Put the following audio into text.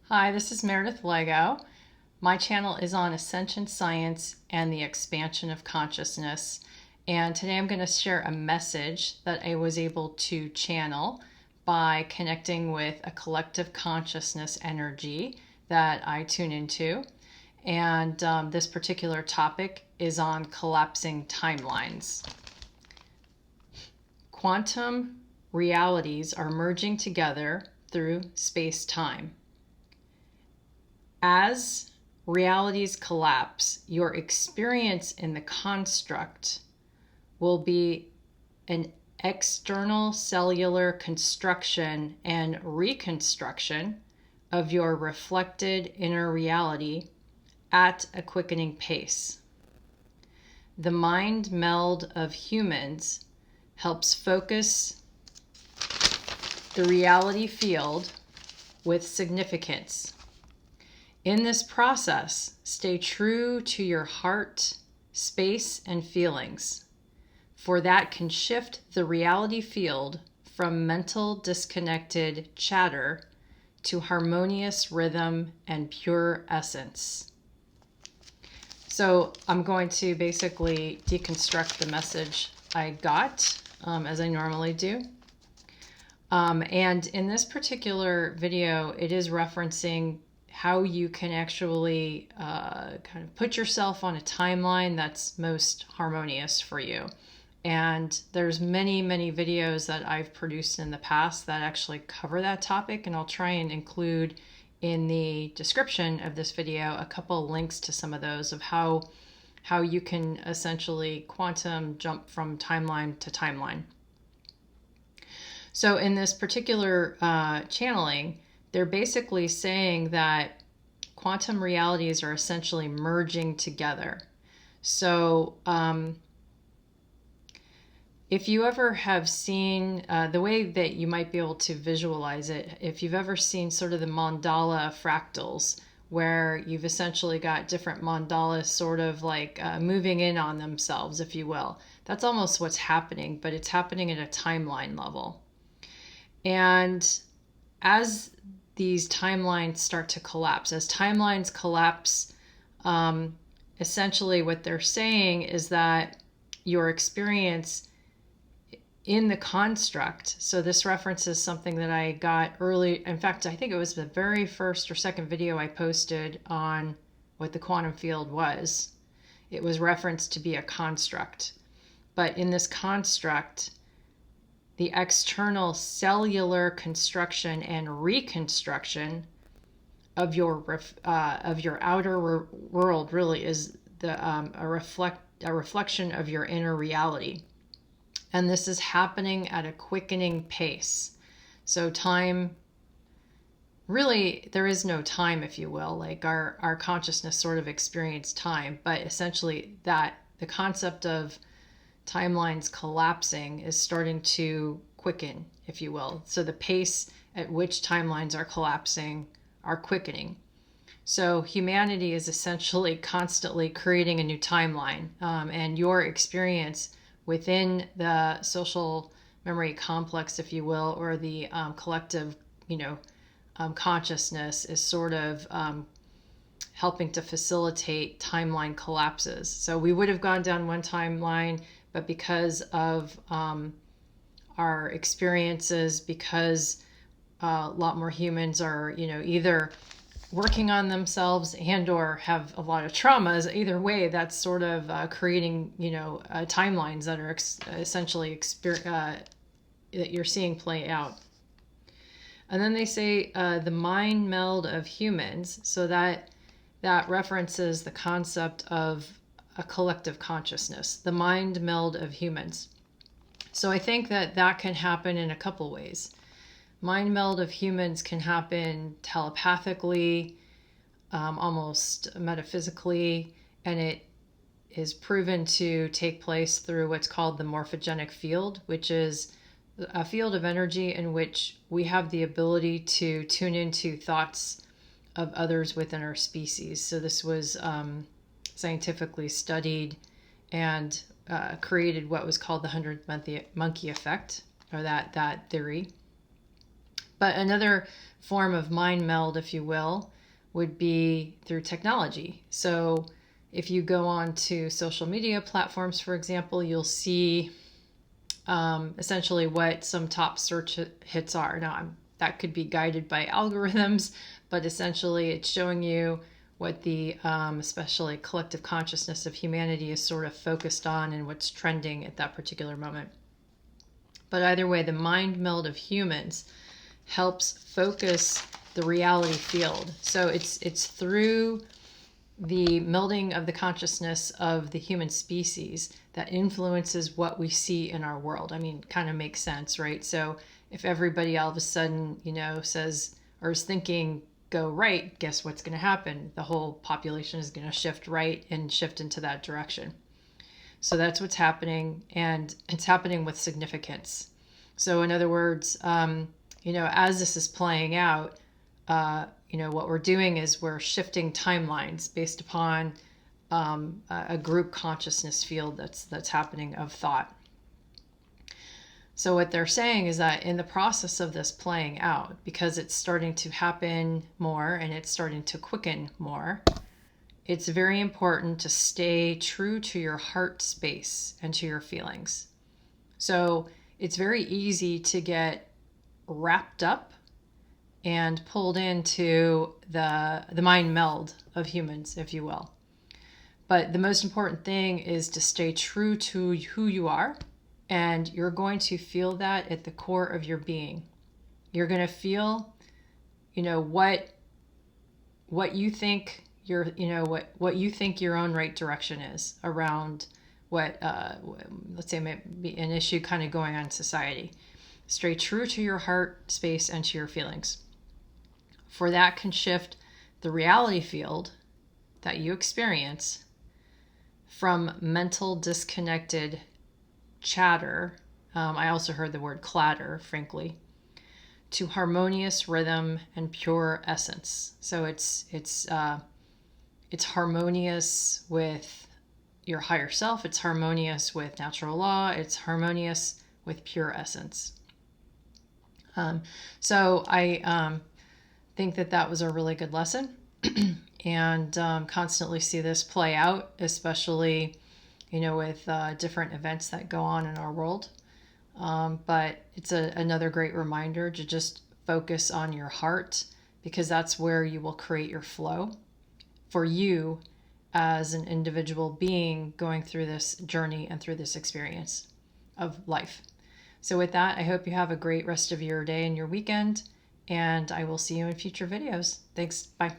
Hi, this is Meredith Lego. My channel is on Ascension science and the expansion of consciousness. And today I'm going to share a message that I was able to channel by connecting with a collective consciousness energy that I tune into. And this particular topic is on collapsing timelines. Quantum realities are merging together through space-time. As realities collapse, your experience in the construct will be an external cellular construction and reconstruction of your reflected inner reality at a quickening pace. The mind meld of humans helps focus the reality field with significance. In this process, stay true to your heart, space, and feelings, for that can shift the reality field from mental disconnected chatter to harmonious rhythm and pure essence. So I'm going to basically deconstruct the message I got, as I normally do. And in this particular video, it is referencing how you can actually kind of put yourself on a timeline that's most harmonious for you. And there's many videos that I've produced in the past that actually cover that topic, and I'll try and include in the description of this video a couple links to some of those of how you can essentially quantum jump from timeline to timeline. So in this particular channeling, they're basically saying that quantum realities are essentially merging together. So if you ever have seen the way that you might be able to visualize it, if you've ever seen sort of the mandala fractals, where you've essentially got different mandalas sort of like moving in on themselves, if you will. That's almost what's happening, but it's happening at a timeline level. And as these timelines start to collapse, as timelines collapse, essentially what they're saying is that your experience in the construct, so this references something that I got early, in fact, I think it was the very first or second video I posted on what the quantum field was. It was referenced to be a construct. But in this construct, the external cellular construction and reconstruction of your outer world really is a reflection of your inner reality. And this is happening at a quickening pace. So time, really, there is no time, if you will. Like our consciousness sort of experienced time, but essentially that the concept of timelines collapsing is starting to quicken, if you will. So the pace at which timelines are collapsing are quickening. So humanity is essentially constantly creating a new timeline, and your experience within the social memory complex, if you will, or the collective, consciousness is sort of helping to facilitate timeline collapses. So we would have gone down one timeline, but because of our experiences, because a lot more humans are, either working on themselves and or have a lot of traumas, either way, that's sort of creating, timelines that are essentially that you're seeing play out. And then they say the mind meld of humans, so that references the concept of a collective consciousness, the mind meld of humans. So I think that can happen in a couple ways. Mind meld of humans can happen telepathically, almost metaphysically, and it is proven to take place through what's called the morphogenic field, which is a field of energy in which we have the ability to tune into thoughts of others within our species. So this was scientifically studied and created what was called the 100th monkey effect, or that theory. But another form of mind meld, if you will, would be through technology. So if you go on to social media platforms, for example, you'll see essentially what some top search hits are. Now, that could be guided by algorithms, but essentially it's showing you what the especially collective consciousness of humanity is sort of focused on and what's trending at that particular moment. But either way, the mind meld of humans helps focus the reality field. So it's through the melding of the consciousness of the human species that influences what we see in our world. I mean, kind of makes sense, right? So if everybody all of a sudden, says or is thinking go right, guess what's going to happen? The whole population is going to shift right and shift into that direction. So that's what's happening, and it's happening with significance. So in other words, as this is playing out, what we're doing is we're shifting timelines based upon a group consciousness field that's happening of thought. So what they're saying is that in the process of this playing out, because it's starting to happen more and it's starting to quicken more, it's very important to stay true to your heart space and to your feelings. So it's very easy to get wrapped up and pulled into the mind meld of humans, if you will. But the most important thing is to stay true to who you are, and you're going to feel that at the core of your being. You're going to feel, what you think what you think your own right direction is around what let's say may be an issue kind of going on in society. Stay true to your heart space and to your feelings. For that can shift the reality field that you experience from mental disconnected chatter. I also heard the word clatter, frankly, to harmonious rhythm and pure essence. So it's harmonious with your higher self. It's harmonious with natural law. It's harmonious with pure essence. So I think that was a really good lesson, and constantly see this play out, especially with different events that go on in our world. But it's another great reminder to just focus on your heart, because that's where you will create your flow for you as an individual being going through this journey and through this experience of life. So with that, I hope you have a great rest of your day and your weekend, and I will see you in future videos. Thanks. Bye.